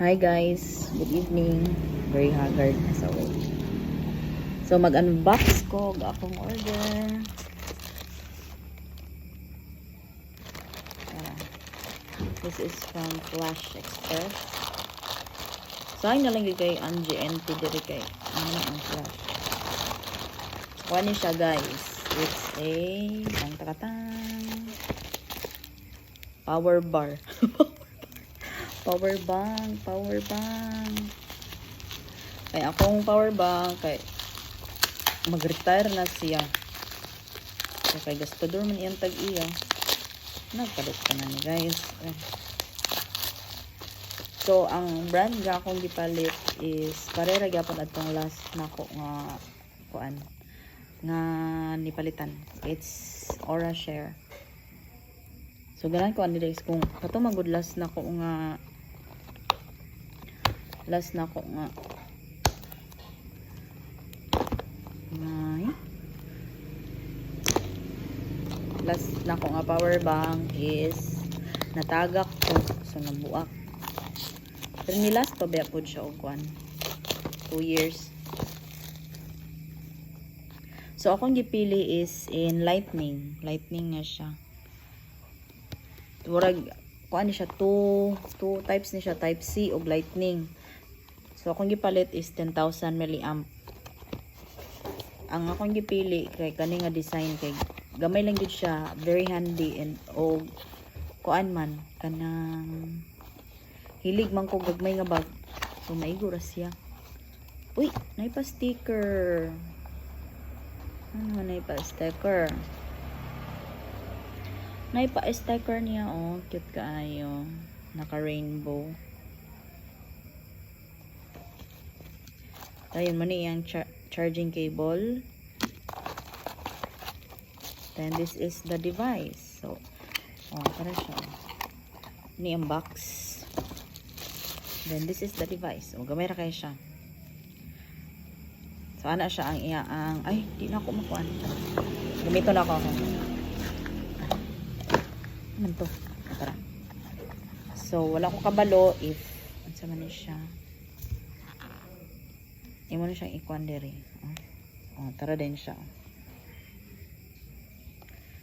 Hi guys, good evening. Very haggard as always. So mag-unbox ko ang akong order. This is from Flash Express. So ay nalang kay NGNT diri kay ano ang Flash. Kuha ni siya guys. It's a power bar. Power bank. Kay akong power bank kay mag-retire na siya. So kay gastador man iyang tag-iya. Nagpalit ka na ni guys. So ang brand nga akong gipalit is parera gyapon adtong last nako nga kuan nga nipalitan. It's Aura Share. So ganan ko ani guys kung kato magud last nako nga last na ko nga power bank is natagak ko so nabuak pero ni last pa ba po siya og 2 years. So akong gipili is in lightning na siya. Turag kuan ni siya two types ni siya, type C ug lightning. So akong gipalit is 10,000 mAh. Ang akong gipili kay kani nga design kay gamay lang gid siya, very handy and og kuan man kanang hilig man ko gagmay nga bag. So maigo ra siya. Uy, nay pa sticker. Ano nay pa sticker? Nay pa sticker niya oh, cute kaayo. Naka-rainbow. Ayun man iyang charging cable. Then this is the device. So, para siya. Ni ang box. Then this is the device. Gamay ra kay siya. So ana siya ang iyaang ay di na ako makuan. Gamito na ako. Ano to? Tara. So wala ko kabalo if unsa man ni siya. Imo na siyang ikuan diri. Tara din siya.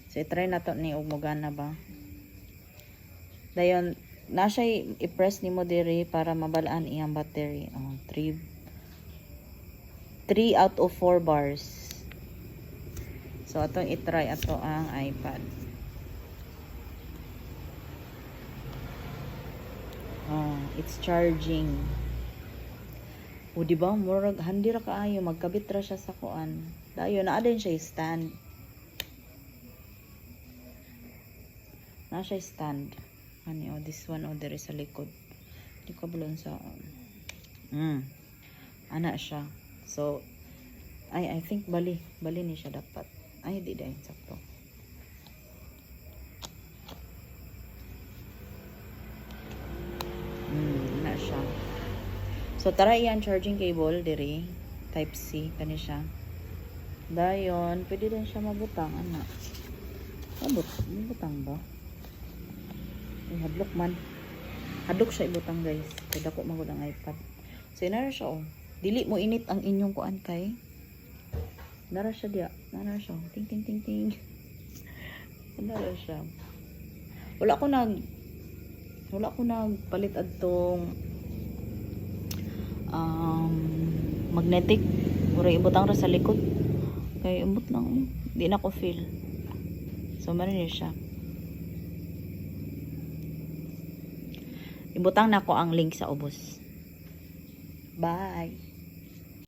So i-try na to ni ug mogana ba. Dayon na siya i-press nimo diri para mabalaan iyang battery. 3 out of 4 bars. So atong i-try ato ang iPad. It's charging. O diba, murag handi ra kaayo magkabit ra siya sa kuan. Dayon naa din siya stand. Na siya stand. Ano this one there is sa likod. Di ko bulon sa ana siya. So I think bali ni siya dapat. Ay di dai sakto. Na siya. So tara iyan charging cable diri type C kani siya. Dayon pwede din siya mabutang ana. Mabutang ba? Hadlok man. Hadlok siya ibutang guys. Kay dako magud ang iPad. So inara siya oh. Dili mo init ang inyong kuan kay. Nara siya dia. Nara siya. Ting ting ting ting. Nara siya. Wala ko nagpalit adtong magnetic. Mura ibutang ra sa likod. Kay umot nang di na ko feel. So man ni siya. Ibutang na ko ang link sa ubos. Bye.